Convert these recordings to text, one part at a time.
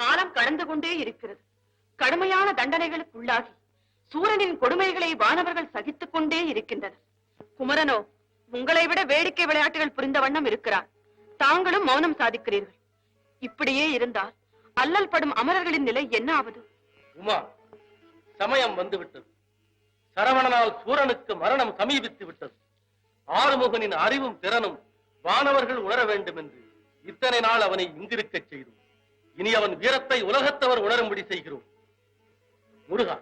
காலம் கடந்து கொண்டே இருக்கிறது. கடுமையான தண்டனைகளுக்குள்ளாகி சூரனின் கொடுமைகளை வானவர்கள் சகித்துக் கொண்டே இருக்கின்றனர். குமரனோ உங்களை விட வேடிக்கை விளையாட்டுகள் புரிந்த வண்ணம் இருக்கிறார். தாங்களும் மௌனம் சாதிக்கிறீர்கள். இப்படியே இருந்தால் அல்லல் படும் அமரர்களின் நிலை என்ன ஆவது? உமா, சமயம் வந்துவிட்டது. சரவணனால் சூரனுக்கு மரணம் சமீபித்து விட்டது. ஆறுமுகனின் அறிவும் திறனும் வானவர்கள் உணர வேண்டும் என்று இத்தனை நாள் அவனை இங்கிருக்க செய்தோம். இனி அவன் வீரத்தை உலகத்தவர் உணரும்படி செய்கிறோம். முருகா,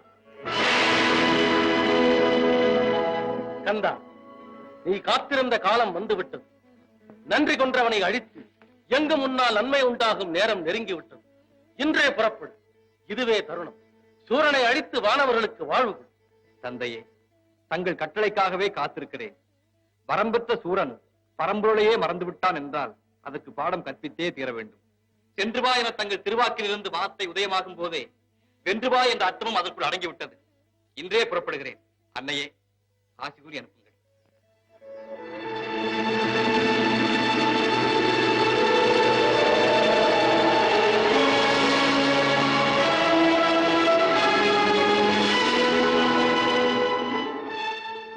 கந்தா, நீ காத்திருந்த காலம் வந்துவிட்டது. நன்றி கொன்றவனை அழித்து எங்கு முன்னால் நன்மை உண்டாகும் நேரம் நெருங்கிவிட்டது. இன்றே புறப்படு. இதுவே தருணம். சூரனை அழித்து வானவர்களுக்கு வாழ்வு. தந்தையே, தங்கள் கட்டளைக்காகவே காத்திருக்கிறேன். வரம்பெற்ற சூரன் பரம்பொருளையே மறந்துவிட்டான் என்றால் அதற்கு பாடம் கற்பித்தே தீர வேண்டும். சென்றுவா என தங்கள் திருவாக்கிலிருந்து வார்த்தை உதயமாகும் போதே வென்றுவா என்ற அர்த்தமும் அதற்குள் அடங்கிவிட்டது. இன்றே புறப்படுகிறேன். அன்னையே, ஆசி கூறி அனுப்புங்கள்.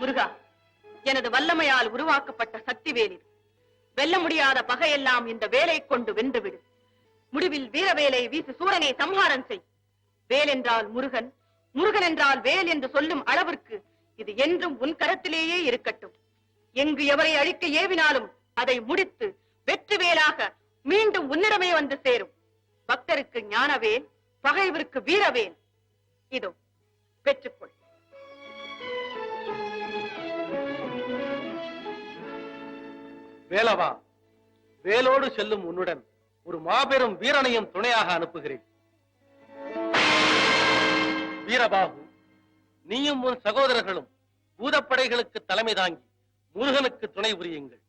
முருகா, எனது வல்லமையால் உருவாக்கப்பட்ட சக்தி வேலில் வெல்ல முடியாத பகையெல்லாம் இந்த வேலை கொண்டு வென்றுவிடு. முடிவில் வீரவேலை வீசு சூரனை சம்ஹாரம் செய். வேல் என்றால் முருகன், முருகன் என்றால் வேல் என்று சொல்லும் அளவிற்கு இது என்றும் உன் கரத்திலேயே இருக்கட்டும். எங்கு எவரை அழிக்க ஏவினாலும் அதை முடித்து வெற்றி வேலாக மீண்டும் உன்னிடமே வந்து சேரும். பக்தருக்கு ஞானவேல், பகைவருக்கு வீரவேல். இதோ பெற்றுக்கொள். வேலவா, வேலோடு செல்லும் உன்னுடன் ஒரு மாபெரும் வீரனையும் துணையாக அனுப்புகிறேன். வீரபாகு, நீயும் உன் சகோதரர்களும் பூதப்படைகளுக்கு தலைமை தாங்கி முருகனுக்கு துணை புரியுங்கள்.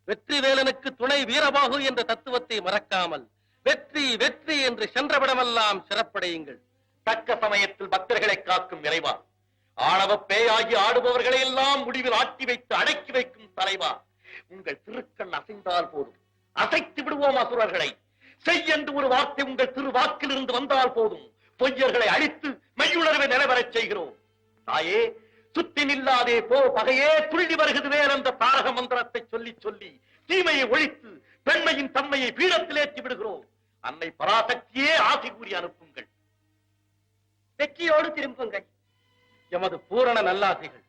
வெற்றி வேலனுக்கு துணை வீரபாகு என்ற தத்துவத்தை மறக்காமல் வெற்றி வெற்றி என்று சென்றவிடமெல்லாம் சிறப்படையுங்கள். தக்க சமயத்தில் பக்தர்களை காக்கும் இறைவா, ஆணவ பேயாகி ஆடுபவர்களை எல்லாம் முடிவில் ஆட்டி வைத்து அடக்கி வைக்கும் தலைவா, உங்கள் திருக்கண் அசைந்தால் போதும், அசைத்து விடுவோம் அசுரர்களை. செய்யென்று ஒரு வார்த்தை உங்கள் திருவாக்கில் இருந்து வந்தால் போதும், பொய்யர்களை அழித்து மெய்யுணர்வை நிலைவரச் செய்கிறோம். தாயே, சுத்தி நில்லாதே போ பகையே, துள்ளி வருகிறது வேல் என்ற தாரக மந்திரத்தை சொல்லி சொல்லி தீமையை ஒழித்து பெண்மையின் தன்மையை பீடத்திலேற்றி விடுகிறோம். அன்னை பராசக்தியே ஆசி கூறி அனுப்புங்கள். வெற்றியோடு திரும்புங்கள். எமது பூரண நல்லாசைகள்.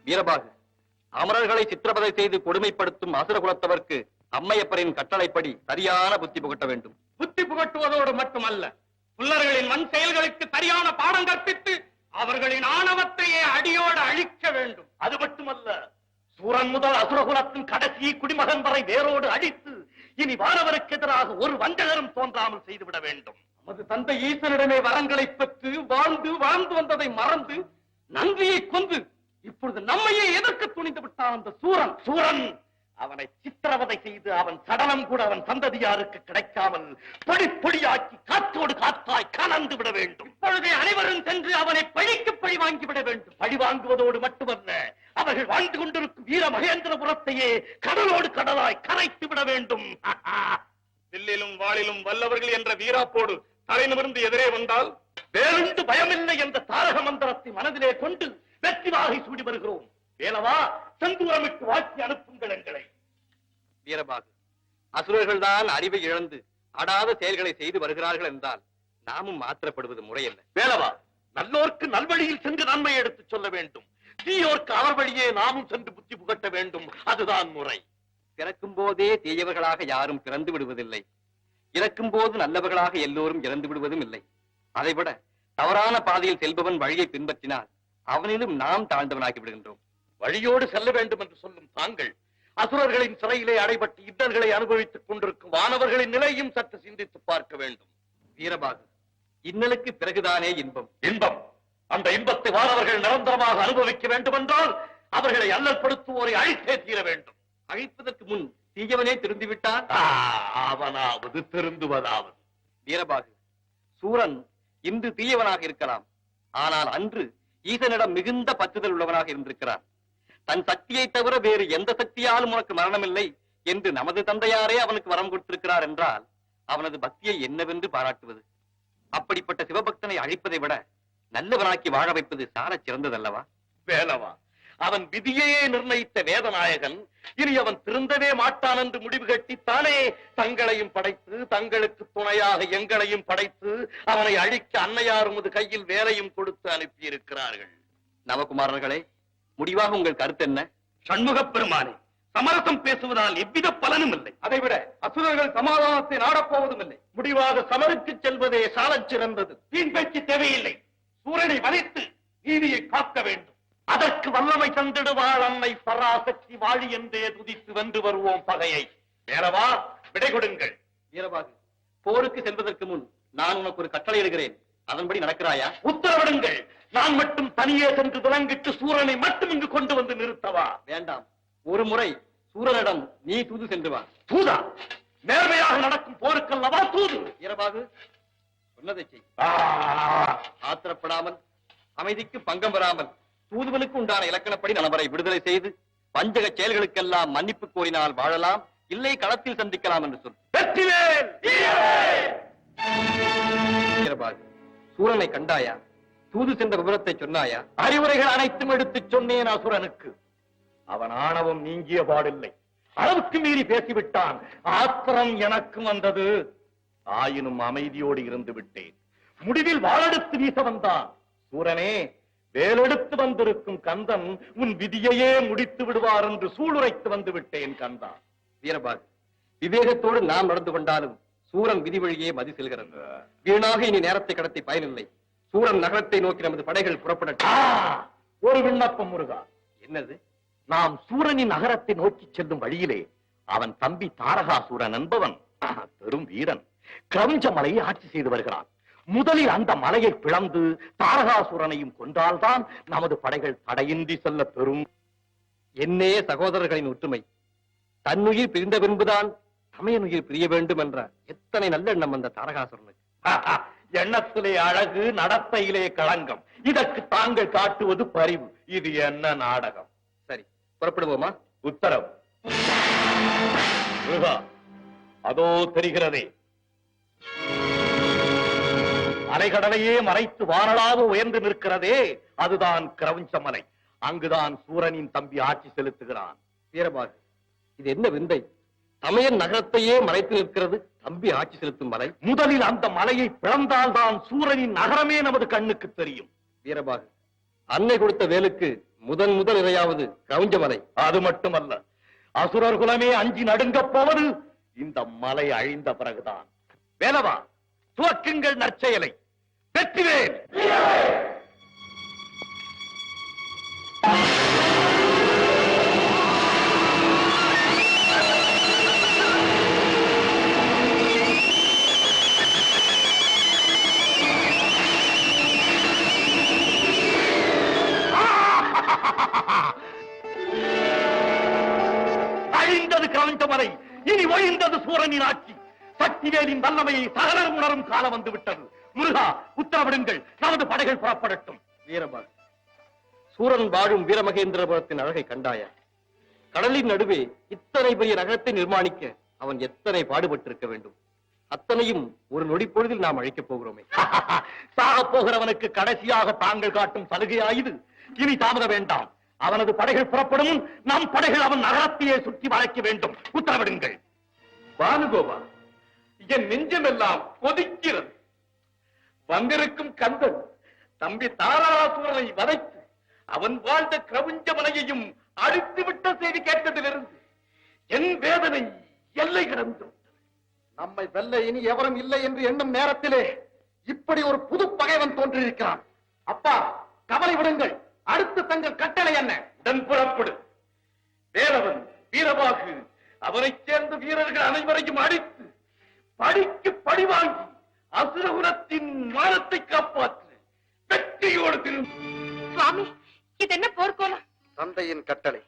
வீரபாகு, அமரர்களை சித்திரவதை செய்து கொடுமைப்படுத்தும் அசுர குலத்தவர்க்கு அம்மையப்பரின் கட்டளைப்படி சரியான புத்தி புகட்ட வேண்டும். புத்தி புகட்டுவதோடு மட்டுமல்ல, புல்லர்களின் மண் செயல்களுக்கு சரியான பாடம் கற்பித்து அவர்களின் ஆணவத்தையே அடியோடு அழிக்க வேண்டும். அது மட்டுமல்ல, சூரன் முதல் அசுரகுலத்தின் கடைசி குடிமகன் வரை வேரோடு அழித்து இனி வானவருக்கு எதிராக ஒரு வஞ்சகரும் தோன்றாமல் செய்துவிட வேண்டும். நமது தந்தை ஈசனிடமே வரங்களை பெற்று வாழ்ந்து வாழ்ந்து வந்ததை மறந்து நன்றியை கொண்டு இப்பொழுது நம்மையே எதற்கு துணிந்து விட்டான் அந்த சூரன். அவனை சித்திரவதை செய்து அவன் சடலம் கூட அவன் சந்ததியாருக்கு கிடைக்காமல் பொடி பொடியாக்கி காற்றோடு காற்றாய் கலந்து விட வேண்டும். இப்பொழுதே அனைவரும் சென்று அவனை பழிக்கு பழி வாங்கிவிட வேண்டும். பழி வாங்குவதோடு மட்டுமல்ல, அவர்கள் வாழ்ந்து கொண்டிருக்கும் வீர மகேந்திரபுரத்தையே கடலோடு கடலாய் கரைத்து விட வேண்டும். வில்லிலும் வாளிலும் வல்லவர்கள் என்ற வீராப்போடு தலை நிமிர்ந்து எதிரே வந்தால் வேலுண்டு பயமில்லை என்ற தாரக மந்திரத்தை மனதிலே கொண்டு வெற்றி வாகை சூடி வருகிறோம். வேலவா, செந்தூரமிட்டு வாழ்த்தி அனுப்புங்கள் எங்களை. வீரபாகு, அசுரர்கள் தான் அறிவை இழந்து அடாத செயல்களை செய்து வருகிறார்கள் என்றால் நாமும் மாற்றப்படுவது முறையல்ல. வேலவா, நல்லோர்க்கு நல்வழியில் சென்று நன்மை எடுத்து சொல்ல வேண்டும். தீயோர்க்கு அவர் வழியே நாமும் சென்று புத்தி புகட்ட வேண்டும். அதுதான் முறை. பிறக்கும் போதே தீயவர்களாக யாரும் பிறந்து விடுவதில்லை. இறக்கும் போது நல்லவர்களாக எல்லோரும் இறந்து விடுவதும் இல்லை. அதைவிட தவறான பாதையில் செல்பவன் வழியை பின்பற்றினால் அவனிலும் நாம் தாழ்ந்தவனாகி விடுகின்றோம். வழியோடு செல்ல வேண்டும் என்று சொல்லும் தாங்கள் அசுரர்களின் சிறையிலே அடைபட்டு இன்னல்களை அனுபவித்துக் கொண்டிருக்கும் வானவர்களின் நிலையும் சற்று சிந்தித்து பார்க்க வேண்டும். வீரபாகு, இன்னலுக்கு பிறகுதானே இன்பம். இன்பம், அந்த இன்பத்தை வானவர்கள் நிரந்தரமாக அனுபவிக்க வேண்டும் என்றால் அவர்களை அல்லல்படுத்துவோரை அழித்தே தீர வேண்டும். அழிப்பதற்கு முன் தீயவனே திருந்திவிட்டான். அவனாவது திருந்துவதாவது. வீரபாகு, சூரன் இன்று தீயவனாக இருக்கலாம், ஆனால் அன்று ஈசனிடம் மிகுந்த பற்றுதல் உள்ளவனாக இருந்திருக்கிறான். தன் சக்தியை தவிர வேறு எந்த சக்தியாலும் உனக்கு மரணமில்லை என்று நமது தந்தையாரே அவனுக்கு வரம் கொடுத்திருக்கிறார் என்றால் அவனது பக்தியை என்னவென்று பாராட்டுவது? அப்படிப்பட்ட சிவபக்தனை அழிப்பதை விட நல்லவனாக்கி வாழ வைப்பது சாரச் சிறந்ததல்லவா? வேலவா, அவன் விதியையே நிர்ணயித்த வேதநாயகன் இனி அவன் திருந்தவே மாட்டான் என்று முடிவு கட்டித்தானே தங்களையும் படைத்து தங்களுக்கு துணையாக எங்களையும் படைத்து அவனை அழிக்க அன்னையார் உமது கையில் வேலையும் கொடுத்து அனுப்பியிருக்கிறார்கள். நவகுமாரர்களே, முடிவாக உங்கள் கருத்து என்ன? சண்முகப் பெருமானே, சமரசம் பேசுவதால் எவ்வித பலனும் இல்லை. அதைவிட அசுரர்கள் சமாதானத்தை நாடப்போவதும் இல்லை. முடிவாக சமருக்கு செல்வதே சாலச் சிறந்தது. வீண் பேச்சு தேவையில்லை. சூரனை வதைத்து நீதியை காக்க வேண்டும். அதற்கு வல்லமை தந்திடுவாள் அன்னை பராசக்தி வாழி என்றே துதித்து வென்று வருவோம் பகையை. வேறவா, விடை கொடுங்கள். வீரபாகு, போருக்கு செல்வதற்கு முன் நான் உனக்கு ஒரு கட்டளை இடுகிறேன். அதன்படி நடக்கிறாயா? உத்தரவிடுங்கள். நான் மட்டும் தனியே சென்று விலங்கிட்டு சூரனை மட்டும் இங்கு கொண்டு வந்து நிறுத்தவா? வேண்டாம். ஒரு முறை சூரனிடம் நீ தூது சென்று வா. தூதா? நேர்மையாக நடக்கும் போருக்கல்லவா தூது? வீரபாகு, சொன்னதை செய். ஆத்திரப்படாமல், அமைதிக்கு பங்கம் வராமல், தூதுவனுக்கு உண்டான இலக்கணப்படி நலவரை விடுதலை செய்து பஞ்சக செயல்களுக்கெல்லாம் மன்னிப்பு கோரினால் வாழலாம், இல்லை களத்தில் சந்திக்கலாம் என்று சொல். வெற்றிவேல்! வீரபாகு, சூரனை கண்டாயா? தூது சென்ற விவரத்தை சொன்னாயா? அறிவுரைகள் அனைத்தும் எடுத்துச் சொன்னேன் அசுரனுக்கு. அவன் ஆணவம் நீங்கிய பாடில்லை. அளவுக்கு மீறி பேசிவிட்டான். ஆத்திரம் எனக்கும் வந்தது. ஆயினும் அமைதியோடு இருந்து விட்டேன். முடிவில் வாளெடுத்து வீச வந்தான். சூரனே, வேலெடுத்து வந்திருக்கும் கந்தன் உன் விதியையே முடித்து விடுவார் என்று சூளுரைத்து வந்து விட்டேன் கந்தா. வீரபாகு, விவேகத்தோடு நாம் நடந்து கொண்டாலும் சூரன் விதி வழியே மதி செல்கிறது. வீணாக இனி நேரத்தை கடத்தி பயனில்லை. சூரன் நகரத்தை நோக்கி நமது படைகள் புறப்படட்டும். ஒரு விண்ணப்பம் முருகா. என்னது? நாம் சூரனின் நகரத்தை நோக்கி செல்லும் வழியிலே அவன் தம்பி தாரகாசூரன் என்பவன் பெரும் வீரன் கிரௌஞ்ச மலையை ஆட்சி செய்து வருகிறான். முதலில் அந்த மலையை பிளந்து தாரகாசூரனையும் கொன்றால்தான் நமது படைகள் தடையின்றி செல்ல பெறும். என்னே சகோதரர்களின் ஒற்றுமை. தன்னுயிர் பிரிந்த பின்புதான் தமையனுயிர் பிரிய வேண்டும் என்ற எத்தனை நல்ல எண்ணம் அந்த தாரகாசுரனுக்கு. எண்ணத்திலே அழகு, நடத்தையிலே களங்கம். இதற்கு தாங்கள் காட்டுவது பரிவு. இது என்ன நாடகம்? சரி, புறப்படுவோமா? உத்தரவு. முருகா, அதோ தெரிகிறதே, அலைகடலையே மறைத்து வானளாக உயர்ந்து நிற்கிறதே, அதுதான் கிரௌஞ்ச மலை. அங்குதான் சூரனின் தம்பி ஆட்சி செலுத்துகிறான். வீரபாகு, இது என்ன விந்தை? தமையன் நகரத்தையே மறைத்து நிற்கிறது தம்பி ஆட்சி செலுத்தும் மலை. முதலில் அந்த மலையை பிளந்தால்தான் சூரனின் நகரமே நமது கண்ணுக்கு தெரியும். வீரபாகு, அன்னை கொடுத்த வேலுக்கு முதல் இறையாவது கிரௌஞ்ச மலை. அது மட்டுமல்ல, அசுரர் குலமே அஞ்சி நடுங்கப் போவது இந்த மலை அழிந்த பிறகுதான். வேலவா, துவக்குங்கள் நற்செயலை. வெற்றிவேல்! அழிந்தது கிரௌஞ்ச மலை, இனி ஒழிந்தது சூரனின் ஆட்சி. சக்திவேலின் வல்லமையை சகலர் உணரும் காலம் வந்து விட்டது. முருகா, உத்தரவிடுங்கள். நமது படைகள் புறப்படட்டும். வீரபாகு, சூரன் வாழும் வீரமகேந்திரபுரத்தின் அழகை கண்டாயா? கடலின் நடுவே இத்தனை பெரிய நகரத்தை நிர்மாணிக்க அவன் எத்தனை பாடுபட்டிருக்க வேண்டும். அத்தனையும் ஒரு நொடி பொழுதில் நாம் அழிக்கப் போகிறோமே. சாகப் போகிறவனுக்கு கடைசியாக தாங்கள் காட்டும் சலுகையாயுது. இனி தாமத வேண்டாம். அவனது படைகள் புறப்படும். நம் படைகள் அவன் நகரத்தையே சுற்றி வளைக்க வேண்டும். உத்தரவிடுங்கள். பானுகோபா, என் நெஞ்சமெல்லாம் கொதிக்கிறது. வந்திருக்கும் கந்தன் தம்பி தாராசுரனை வதைத்து அவன் வாழ்ந்த கிரௌஞ்ச மலையையும் அழித்துவிட்ட செய்தி கேட்டதிலிருந்து என் வேதனை எல்லை கடந்து நம்மை வெல்ல இனி எவரும் இல்லை என்று எண்ணும் நேரத்திலே இப்படி ஒரு புது பகைவன் தோன்றியிருக்கிறான். அப்பா, கவலை விடுங்கள். அடுத்து தங்கள் கட்டளை என்ன? உடன் புறப்படு. வேலவன் வீரபாகு அவனைச் சேர்ந்த வீரர்கள் அனைவரையும் அடித்து படிக்கு படி வாங்கி அசுரகுலத்தின் மானத்தை காப்பாற்று. வெற்றியோடு திரும்ப. சுவாமி, இது என்ன போர்க்கோலம்? தந்தையின் கட்டளை.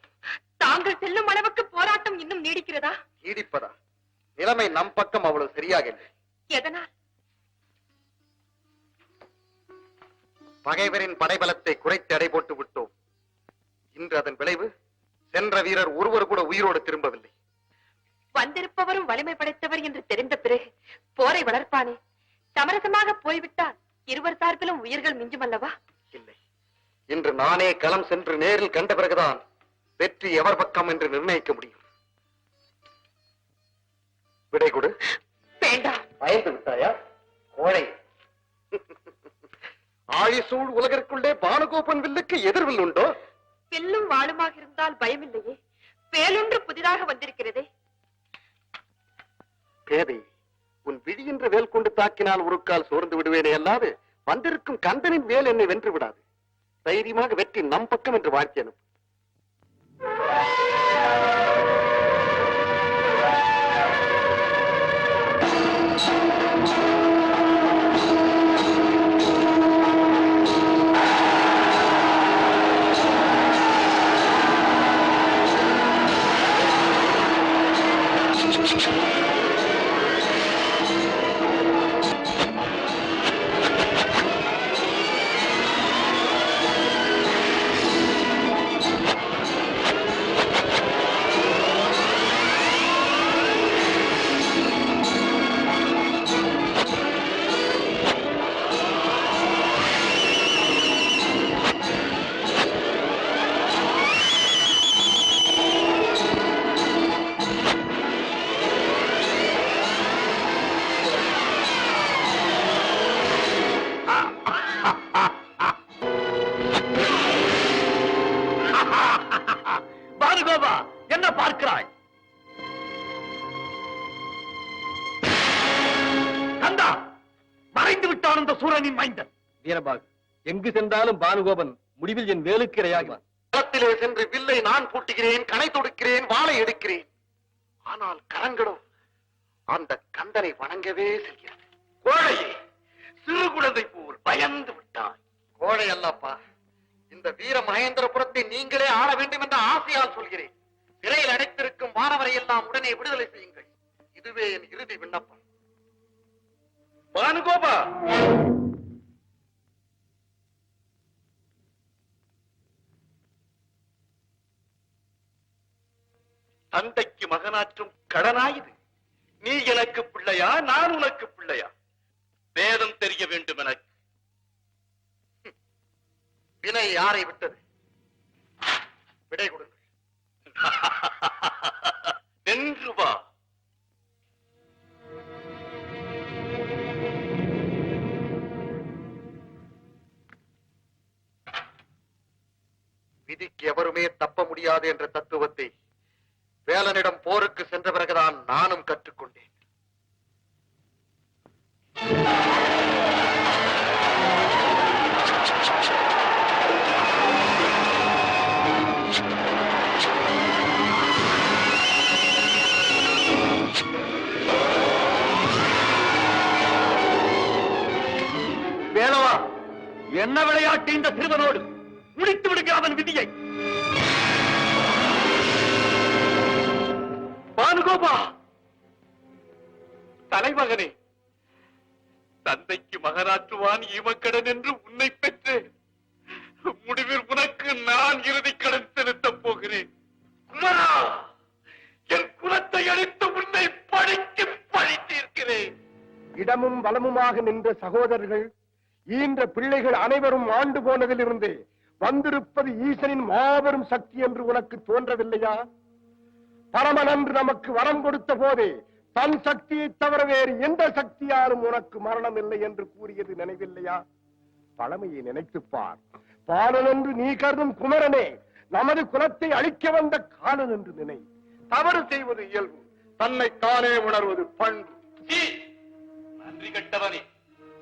தாங்கள் செல்லும் அளவுக்கு போராட்டம் இன்னும் நீடிக்கிறதா? நீடிப்பதா? நிலைமை நம் பக்கம் அவ்வளவு சரியாக இல்லை. எதனால்? பகைவரின் படைபலத்தை குறைத்து எடை போட்டு விட்டோம். இன்று அதன் விளைவு, சென்ற வீரர் ஒருவர் கூட உயிரோடு திரும்பவில்லை. வந்திருப்பவரும் வலிமை படைத்தவர் என்று தெரிந்த பிறகு போரை வளர்ப்பானே. சமரசமாக போய்விட்டால் இருவர் சார்பிலும் உயிர்கள் மிஞ்சுமல்லவா? இல்லை, இன்று நானே களம் சென்று நேரில் கண்ட பிறகுதான் வெற்றி எவர் பக்கம் என்று நிர்ணயிக்க முடியும். விடை கொடு. வேண்டாம். பயந்து விட்டாயா கோழை? ஆழிசூழ் உலகிற்குள்ளே பானுகோபன் வில்லுக்கு எதிர்வில் உண்டோ? வில்லும் வாளுமாக இருந்தால் பயமில்லையே, வேலொன்று புதிதாக வந்திருக்கிறதே. பேதை, உன் விழியின்ற வேல் கொண்டு தாக்கினால் ஒரு கால் சோர்ந்து விடுவேனே அல்லாது வந்திருக்கும் கந்தனின் வேல் என்னை வென்று விடாது. தைரியமாக வெற்றி நம் பக்கம் என்று வாழ்த்தி அனுப்பு. பானுகோபா, என்ன பார்க்கிறாய்? கந்தா, மறைந்து விட்டான் அந்த சூரனின் மைந்தன். வீரபாகு, எங்கு சென்றாலும் பானுகோபன் முடிவில் என் வேலுக்கு இரையாகுவான். களத்திலே சென்று வில்லை நான் பூட்டுகிறேன், கணை தொடுக்கிறேன், வாளை எடுக்கிறேன். ஆனால் கரங்களோ அந்த கந்தனை வணங்கவே செல்கிறது. கோழையே, சிறு குழந்தை போல் பயந்து விட்டாய். கோழை அல்லப்பா, இந்த வீர மகேந்திரபுரத்தை நீங்களே ஆள வேண்டும் என்ற ஆசையால் சொல்கிறேன். சிறையில் அடைத்திருக்கும் மாணவரை எல்லாம் உடனே விடுதலை செய்யுங்கள். இதுவே என் இறுதி விண்ணப்பம். பானுகோபா, தந்தைக்கு மகனாற்றும் கடனாயுது. நீ எனக்கு பிள்ளையா, நான் உனக்கு பிள்ளையா? வேதம் தெரிய வேண்டும் எனக்கு. வினை யாரை விட்டது? விடை கொடுங்கள். வென்று வா. விதிக்கு எவருமே தப்ப முடியாது என்ற தத்துவத்தை வேலனிடம் போருக்கு சென்ற பிறகுதான் நானும் கற்றுக்கொண்டேன். வேலவா, என்ன விளையாட்டு இந்த சிறுவனோடு? முடித்து விடுங்க அவன் விதியை. பானுகோபா, தலைமகனே, தந்தைக்கு மகனாற்றுவான் ஈமக்கடன் என்று உன்னை பெற்றேன். முடிவில் உனக்கு நான் இறுதி கடன் செலுத்தப் போகிறேன். குமரா, என் குலத்தை அழித்து உன்னை பழிக்கு பழி தீர்க்கிறேன். இடமும் வலமுமாக நின்ற சகோதரர்கள், ஈன்ற பிள்ளைகள் அனைவரும் ஆண்டு போனதிலிருந்து வந்திருப்பது ஈசனின் மாபெரும் சக்தி என்று உனக்கு தோன்றவில்லையா? பரமன் என்று நமக்கு வரம் கொடுத்த போதே தன் சக்தியை தவிர வேறு எந்த சக்தியாலும் உனக்கு மரணம் இல்லை என்று கூறியது நினைவில்லையா? பழமையை நினைத்துப்பார். பாலன் என்று நீ கருதும் குமரனே நமது குலத்தை அழிக்க வந்த காலன் என்று நினை. தவறு செய்வது இயல்பு, தன்னை தானே உணர்வது பண்பு. சீ, நன்றி கட்டவனே,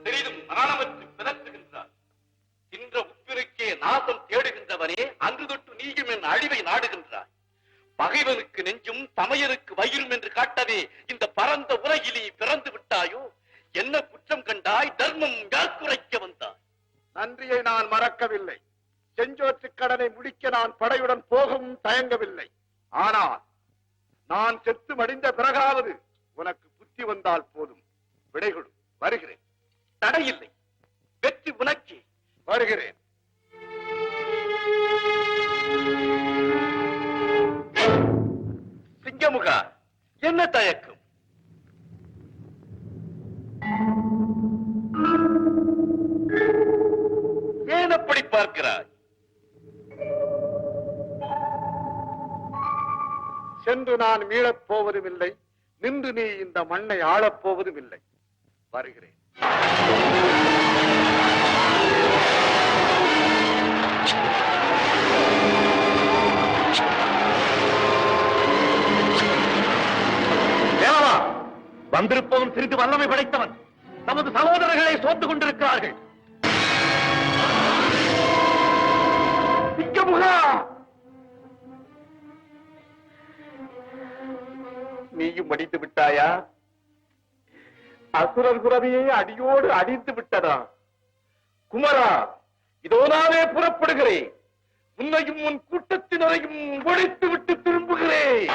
சிறிதும் நாணமற்று பிதற்றுகின்றார். தின்ற உப்பிருக்கே நாசம் தேடுகின்றவனே, அன்று தொட்டு நீயும் என் அழிவை நாடுகின்றாய். பகைவனுக்கு நெஞ்சும் தமையனுக்கு வயிறும் என்று காட்டவே இந்த பரந்த உலகிலே பிறந்து விட்டாயோ? என்ன குற்றம் கண்டாய்? தர்மம் யார் குறைக்க வந்தாய்? நன்றியை நான் மறக்கவில்லை. செஞ்சோற்று கடனை முடிக்க நான் படையுடன் போகவும் தயங்கவில்லை. ஆனால் நான் செத்து மடிந்த பிறகாவது உனக்கு புத்தி வந்தால் போதும். விடைகொடு. வருகிறேன். தடையில்லை, வெற்றி உனக்கே. வருகிறேன். சிங்கமுகா, என்ன எதிர்பார்க்கிறாய்? சென்று நான் மீளப் போவதும் இல்லை, நின்று நீ இந்த மண்ணை ஆளப் போவதும் இல்லை. வருகிறேன். வேளவா, வந்திருப்பவன் சிறிது வல்லமை படைத்தவன். நமது சகோதரர்களை சோர்ந்து கொண்டிருக்கிறார்கள். சிங்கமுகா, நீயும் அடித்து விட்டாயா? அசுரர் குரவையை அடியோடு அடித்து விட்டதா? குமரா, இதோ நானே புறப்படுகிறேன். உன்னையும் உன் கூட்டத்தினரையும் ஒழித்து விட்டு திரும்புகிறேன்.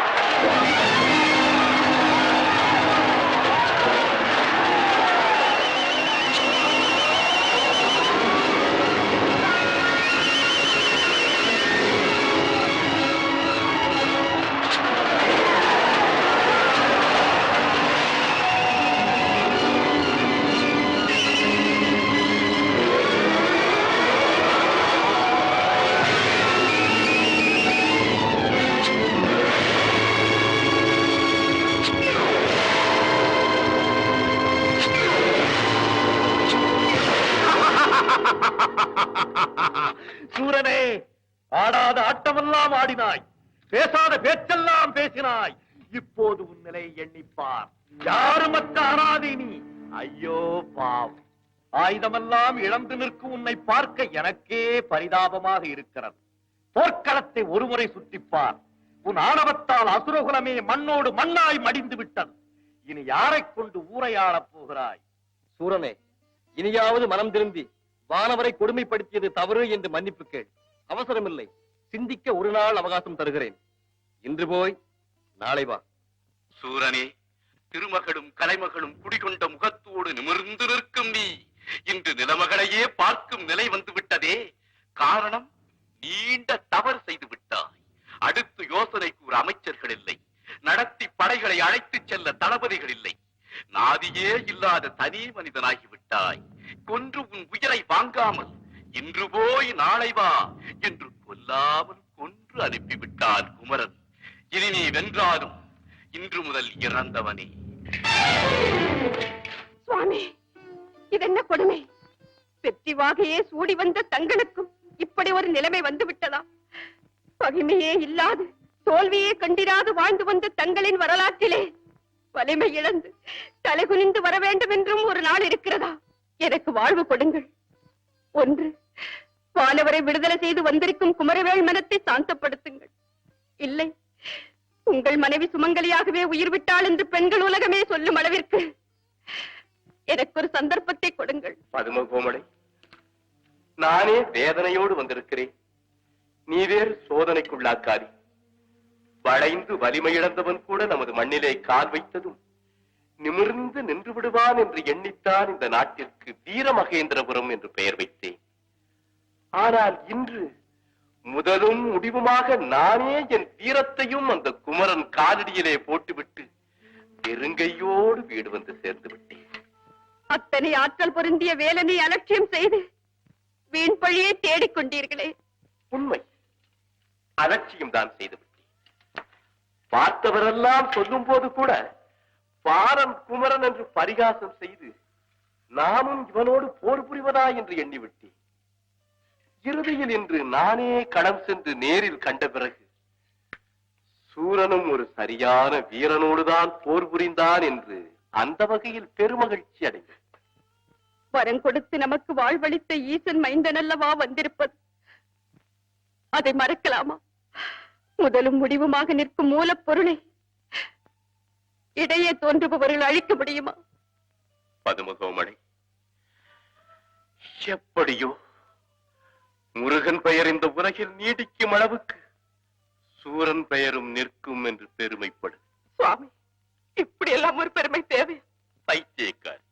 சூரனே, ஆடாத ஆட்டமெல்லாம் ஆடினாய், பேசாத பேச்செல்லாம் பேசினாய். இப்போது உன் நிலையை எண்ணிப்பார். யாருமற்ற அனாதை நீ. ஐயோ பாவம், ஆயுதமெல்லாம் இழந்து நிற்கும் உன்னை பார்க்க எனக்கே பரிதாபமாக இருக்கிறது. போர்க்களத்தை ஒருமுறை சுற்றிப்பார். உன் ஆணவத்தால் அசுரகுலமே மண்ணோடு மண்ணாய் மடிந்து விட்டது. இனி யாரைக் கொண்டு ஊரை ஆளப் போகிறாய்? சூரனே, இனியாவது மனம் திரும்பி வானவரை கொடுமைப்படுத்தியது தவறு என்று மன்னிப்பு கேள். அவசரமில்லை, சிந்திக்க ஒரு நாள் அவகாசம் தருகிறேன். இன்று போய் நாளை வா. சூரனே, திருமகளும் கலைமகளும் குடிகொண்ட முகத்தோடு நிமிர்ந்து நிற்கும் நீ இன்று நிலமகளையே பார்க்கும் நிலை வந்து விட்டதே. காரணம், நீண்ட தவறு செய்து விட்டாய். அடுத்து யோசனைக்கு ஒரு அமைச்சர்கள் இல்லை, நடத்தி படைகளை அழைத்துச் செல்ல தளபதிகள் இல்லை. நாதியே இல்லாத தனி மனிதனாகிவிட்டாய். கொன்று உன் உயிரை வாங்காமல் இன்று போய் நாளை வா என்று கொல்லாமல் கொன்று அனுப்பிவிட்டான் குமரன். இனி நீ வென்றாலும் இன்று முதல் இறந்தவனே. சுவாமி, இதென்ன கொடுமை! வெற்றி வாகையே சூடி வந்த தங்களுக்கும் இப்படி ஒரு நிலைமை வந்து விட்டதா? பகைமையே இல்லாது தோல்வியே கண்டிராது வாழ்ந்து வந்த தங்களின் வரலாற்றிலே வலிமை இழந்து தலைகுனிந்து வர வேண்டும் என்றும் ஒரு நாள் இருக்கிறதா? எனக்கு வாழ்வு கொடுங்கள். ஒன்று, வானவரை விடுதலை செய்து வந்திருக்கும் குமரவேள் மனத்தை சாந்தப்படுத்துங்கள். இல்லை, உங்கள் மனைவி சுமங்கலியாகவே உயிர் விட்டாள் என்று பெண்கள் உலகமே சொல்லும் அளவிற்கு எனக்கு ஒரு சந்தர்ப்பத்தை கொடுங்கள். பதுமகோமலை, நானே வேதனையோடு வந்திருக்கிறேன். நீ வேறு சோதனைக்குள்ளாக்காரி. வளைந்து வலிமை இழந்தவன் கூட நமது மண்ணிலே கால் வைத்ததும் நிமிர்ந்து நின்று விடுவான் என்று எண்ணித்தான் இந்த நாட்டிற்கு வீரமகேந்திரபுரம் என்று பெயர் வைத்தேன். ஆனால் இன்று முதலும் முடிவுமாக நானே என் வீரத்தையும் அந்த குமரன் காலடியிலே போட்டுவிட்டு பெருங்கையோடு வீடு வந்து சேர்ந்து விட்டேன். அத்தனை ஆற்றல் பொருந்திய வேலனை அலட்சியம் செய்து வீண் பழியை தேடிக்கொண்டீர்களே. உண்மை, அலட்சியம் தான் செய்து விட்டேன். பார்த்தவரெல்லாம் சொல்லும் போது கூட பாரன் குமரன் என்று பரிகாசம் செய்து நானும் இவனோடு போர் புரிவதா என்று எண்ணிவிட்டேன். இறுதியில் இன்று நானே களம் சென்று நேரில் கண்ட பிறகு சூரனும் ஒரு சரியான வீரனோடுதான் போர் புரிந்தான் என்று அந்த வகையில் பெருமகிழ்ச்சி அடைந்தேன். வரம் கொடுத்து நமக்கு வாழ்வளித்த ஈசன் மைந்தன் அல்லவா வந்திருப்பது? அதை மறக்கலாமா? முதலும் முடிவுமாக நிற்கும் மூலப்பொருளை இடையே தோன்றுபவர்கள் அழிக்க முடியுமா? பதுமகோமலை, எப்படியோ முருகன் பெயர் இந்த உலகில் நீடிக்கும் அளவுக்கு சூரன் பெயரும் நிற்கும் என்று பெருமைப்படு. சுவாமி, இப்படி எல்லாம் ஒரு பெருமை தேவை? பைத்தியக்காரி,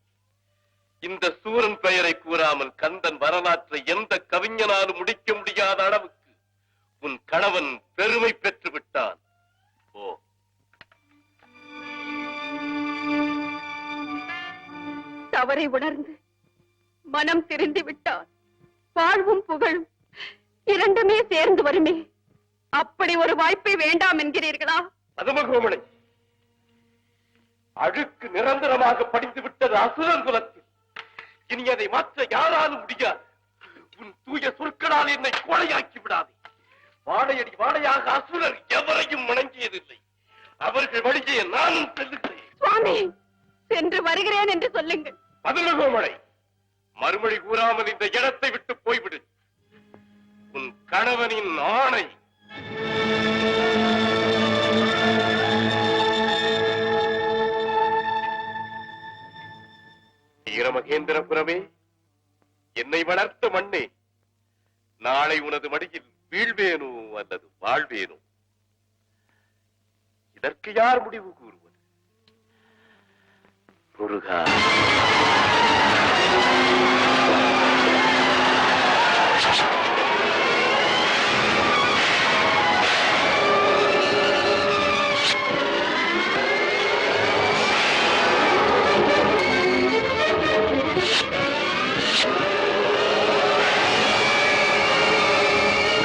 இந்த சூரன் பெயரை கூறாமல் கந்தன் வரலாற்றை எந்த கவிஞனாலும் முடிக்க முடியாத அளவுக்கு உன் கணவன் பெருமை பெற்று விட்டான். ஓ, தவறை உணர்ந்து மனம் திருந்தி விட்டால் வாழ்வும் புகழும் இரண்டுமே சேர்ந்து வருமே. அப்படி ஒரு வாய்ப்பை வேண்டாம் என்கிறீர்களா? மதுமகோமலை, அழுக்கு நிரந்தரமாக படிந்து விட்டது அசுரன் குலத்தில். இனி அதை மாற்ற யாராலும் முடியாது. உன் தூய சொற்களால் என்னை கோழையாக்கி விடாதே. வாழையடி வாழையாக அசுரர் எவரையும் வணங்கியதில்லை. அவர்கள் வழியே நானும் செல்லுகிறேன். சுவாமி, சென்று வருகிறேன் என்று சொல்லுங்கள். மதுமகோமலை, மறுமொழி கூறாமல் இந்த இடத்தை விட்டு போய்விடு. உன் கணவனின் ஆணை. வீரமகேந்திரபுரமே, என்னை வளர்த்த மண்ணே, நாளை உனது மடியில் வீழ்வேனோ அல்லது வாழ்வேனோ, இதற்கு யார் முடிவு கூறுவது? முருகா.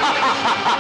Ha ha ha ha ha!